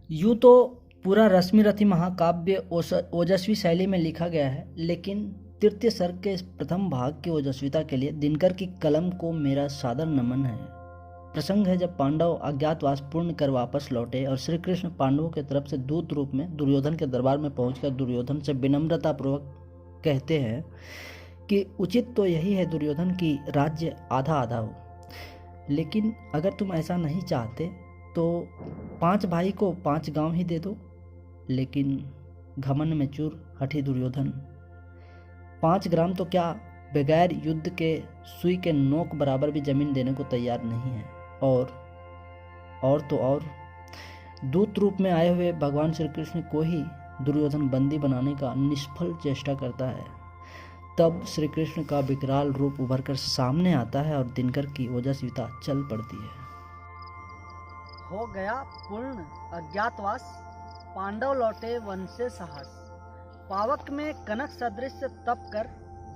यूँ तो पूरा रश्मिरथी महाकाव्य ओजस्वी शैली में लिखा गया है, लेकिन तृतीय सर्ग के इस प्रथम भाग की ओजस्विता के लिए दिनकर की कलम को मेरा सादर नमन है। प्रसंग है जब पांडव अज्ञातवास पूर्ण कर वापस लौटे और श्री कृष्ण पांडवों की तरफ से दूत रूप में दुर्योधन के दरबार में पहुंचकर दुर्योधन से विनम्रतापूर्वक कहते हैं कि उचित तो यही है दुर्योधन की राज्य आधा आधा हो, लेकिन अगर तुम ऐसा नहीं चाहते तो 5 भाई को 5 गांव ही दे दो। लेकिन घमंड में चूर हठी दुर्योधन 5 ग्राम तो क्या, बगैर युद्ध के सुई के नोक बराबर भी जमीन देने को तैयार नहीं है। और तो और दूत रूप में आए हुए भगवान श्री कृष्ण को ही दुर्योधन बंदी बनाने का निष्फल चेष्टा करता है। तब श्री कृष्ण का विकराल रूप उभर कर सामने आता है और दिनकर की ओजस्विता चल पड़ती है। हो गया पूर्ण अज्ञातवास, पांडव लौटे वन से साहस। पावक में कनक सदृश तप कर,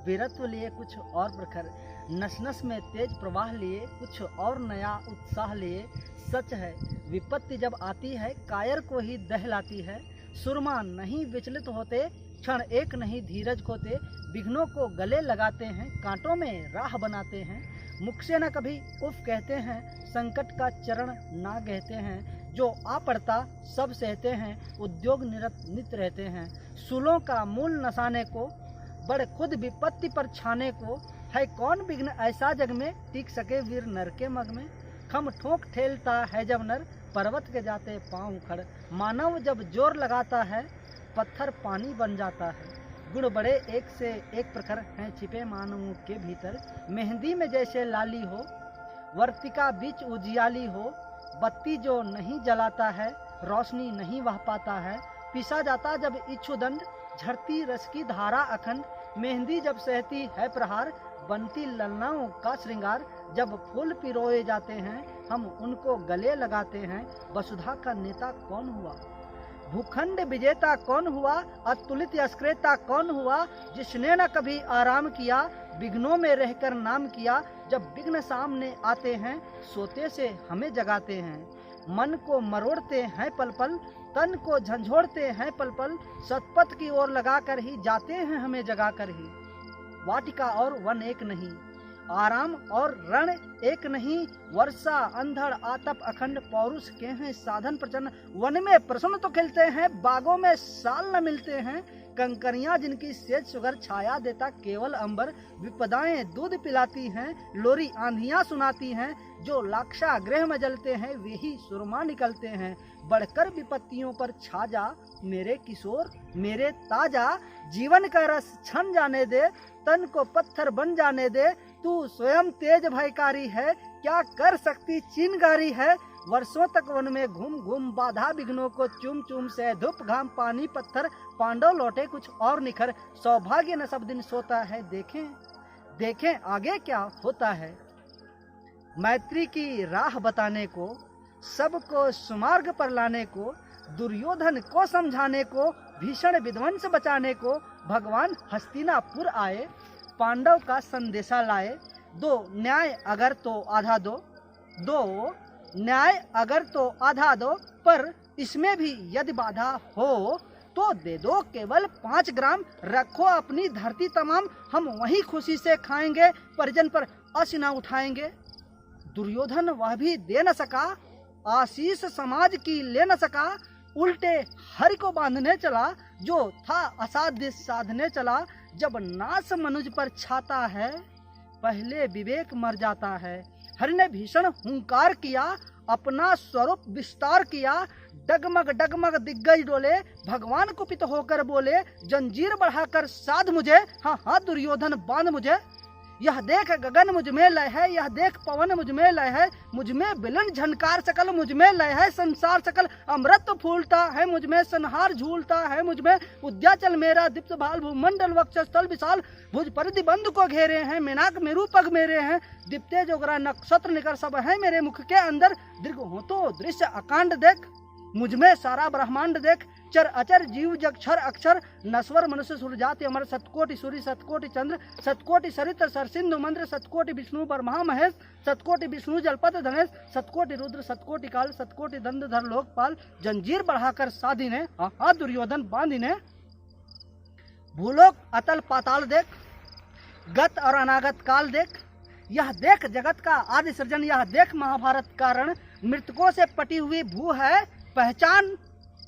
वीरत्व लिए कुछ और प्रखर। नस नस में तेज प्रवाह लिए, कुछ और नया उत्साह लिए। सच है विपत्ति जब आती है, कायर को ही दहलाती है। सुरमा नहीं विचलित होते, क्षण एक नहीं धीरज खोते। विघ्नों को गले लगाते हैं, कांटों में राह बनाते हैं। मुख से न कभी उफ कहते हैं, संकट का चरण ना कहते हैं। जो आ पड़ता सब सहते हैं, उद्योग नित रहते हैं। सूलों का मूल नसाने को, बड़ खुद विपत्ति पर छाने को। है कौन विघ्न ऐसा जग में, टिक सके वीर नर के मग में। खम ठोक ठेलता है जब नर, पर्वत के जाते पांव उखड़। मानव जब जोर लगाता है, पत्थर पानी बन जाता है। गुण बड़े एक से एक प्रखर हैं छिपे मानवों के भीतर। मेहंदी में जैसे लाली हो, वर्तिका बीच उजियाली हो। बत्ती जो नहीं जलाता है, रोशनी नहीं वह पाता है। पिसा जाता जब इच्छुदंड, झरती रस की धारा अखंड। मेहंदी जब सहती है प्रहार, बनती ललनाओं का श्रृंगार। जब फूल पिरोए जाते हैं, हम उनको गले लगाते हैं। वसुधा का नेता कौन हुआ, भूखंड विजेता कौन हुआ। अतुलित यशक्रेता कौन हुआ, जिसने न कभी आराम किया। विघ्नों में रहकर नाम किया, जब विघ्न सामने आते हैं, सोते से हमें जगाते हैं। मन को मरोड़ते हैं पल पल, तन को झंझोड़ते हैं पल पल। सतपथ की ओर लगाकर ही जाते हैं हमें जगाकर ही। वाटिका और वन एक नहीं, आराम और रण एक नहीं। वर्षा अंधड़ आतप अखंड, पौरुष के हैं साधन प्रचंड। वन में प्रसन्न तो खिलते हैं, बागों में साल न मिलते हैं। कंकरियां जिनकी सेज सुगर, छाया देता केवल अंबर। विपदाएं दूध पिलाती हैं, लोरी आंधियां सुनाती हैं। जो लाक्षा गृह में जलते हैं, वे ही सुरमा निकलते हैं। बढ़कर विपत्तियों पर छा जा, मेरे किशोर मेरे ताजा। जीवन का रस छन जाने दे, तन को पत्थर बन जाने दे। तू स्वयं तेज भयकारी है, क्या कर सकती चिनगारी है। वर्षों तक वन में घूम घूम, बाधा विघ्नों को चूम चूम से। धूप घाम पानी पत्थर, पांडव लौटे कुछ और निखर। सौभाग्य न सब दिन सोता है, देखें देखें आगे क्या होता है। मैत्री की राह बताने को, सबको सुमार्ग पर लाने को। दुर्योधन को समझाने को, भीषण विध्वंस बचाने को। भगवान हस्तिनापुर आए, पांडव का संदेशा लाए। 2 न्याय अगर तो आधा दो, 2 न्याय अगर तो आधा दो। पर इसमें भी यदि बाधा हो, तो दे दो केवल 5 ग्राम। रखो अपनी धरती तमाम, हम वहीं खुशी से खाएंगे। परिजन पर असिना उठाएंगे। दुर्योधन वह भी दे न सका, आशीष समाज की ले न सका। उल्टे हरि को बांधने चला, जो था असाध्य साधने चला। जब नाश मनुज पर छाता है, पहले विवेक मर जाता है। हरि ने भीषण हुंकार किया, अपना स्वरूप विस्तार किया। डगमग डगमग दिग्गज डोले, भगवान कुपित होकर बोले। जंजीर बढ़ाकर साध मुझे, हाँ हाँ दुर्योधन बांध मुझे। यह देख गगन मुझ में लय है, यह देख पवन मुझ में लय है। मुझ में बिलन झनकार सकल मुझ में लय है। संसार सकल अमृत फूलता है मुझ में, संहार झूलता है मुझ में। उद्याचल मेरा दीप्त भाल, भूमंडल वक्षस्थल विशाल। भुज परिधि बंधु को घेरे हैं, मेनाक मेरु पग मेरे हैं। दीप्ते जोगरा नक्षत्र निकर सब है मेरे मुख के अंदर। दीर्घ हो तो दृश्य अकांड देख, मुझमें सारा ब्रह्मांड देख, चर अचर जीव जग क्षर अक्षर, नश्वर मनुष्य सुरजाति अमर, सतकोटि सूर्य सतकोटि चंद्र, सतकोटि सरित सरसिंधु मंद्र, सतकोटि विष्णु ब्रह्मा महेश, सतकोटि विष्णु जलपत धनेश, सतकोटि रुद्र सतकोटि काल, सतकोटि दंड धर लोकपाल, जंजीर बढ़ाकर साधी ने दुर्योधन बांधी ने। भूलोक अतल पाताल देख, गत और अनागत काल देख, यह देख जगत का आदि सृजन, यह देख महाभारत कारण, मृतकों से पटी हुई भू है, पहचान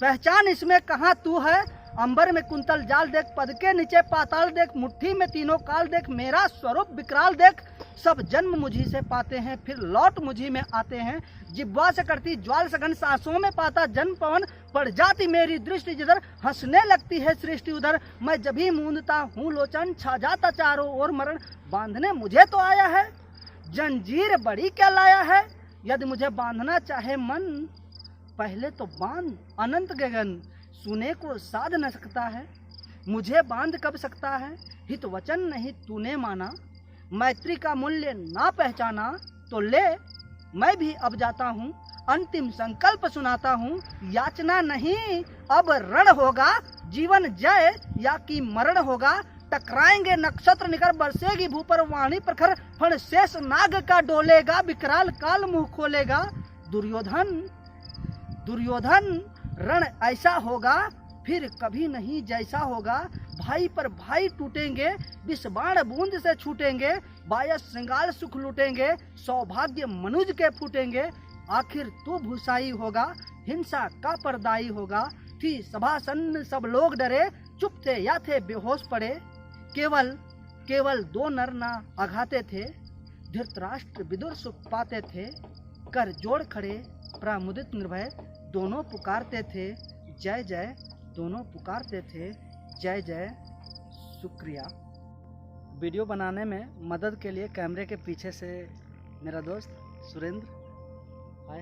पहचान इसमें कहाँ तू है। अंबर में कुंतल जाल देख, पद के नीचे पाताल देख, मुट्ठी में तीनों काल देख, मेरा स्वरूप विकराल देख, सब जन्म मुझी से पाते हैं फिर लौट मुझी में आते हैं, जिब्वा से करती ज्वाल सघन, सांसों में पाता जन्म पवन, पड़ जाती मेरी दृष्टि जिधर, हंसने लगती है सृष्टि उधर, मैं जब ही मूंदता हूँ लोचन, छा जाता चारों ओर मरण, बांधने मुझे तो आया है, जंजीर बड़ी क्या लाया है, यदि मुझे बांधना चाहे मन, पहले तो बांध अनंत गगन, सुने को साध न सकता है, मुझे बांध कब सकता है, हित वचन नहीं तूने माना, मैत्री का मूल्य ना पहचाना, तो ले मैं भी अब जाता हूँ, अंतिम संकल्प सुनाता हूँ, याचना नहीं अब रण होगा, जीवन जय या कि मरण होगा, टकराएंगे नक्षत्र निकर, बरसेगी भू पर वाणी प्रखर, फण शेष नाग का डोलेगा, विकराल काल मुंह खोलेगा, दुर्योधन रण ऐसा होगा फिर कभी नहीं जैसा होगा, भाई पर भाई टूटेंगे, विष बाण बूंद से छूटेंगे, बायस श्रृंगार सुख लूटेंगे, सौभाग्य मनुज के फूटेंगे, आखिर तू भूसाई होगा, हिंसा का परदाई होगा, थी सभासन सब लोग डरे, चुप थे या थे बेहोश पड़े, केवल दो नर ना आघाते थे, धृतराष्ट्र विदुर सुख पाते थे, कर जोड़ खड़े प्रमुदित निर्भय, दोनों पुकारते थे जय जय, दोनों पुकारते थे जय जय। शुक्रिया। वीडियो बनाने में मदद के लिए कैमरे के पीछे से मेरा दोस्त सुरेंद्र। हाय।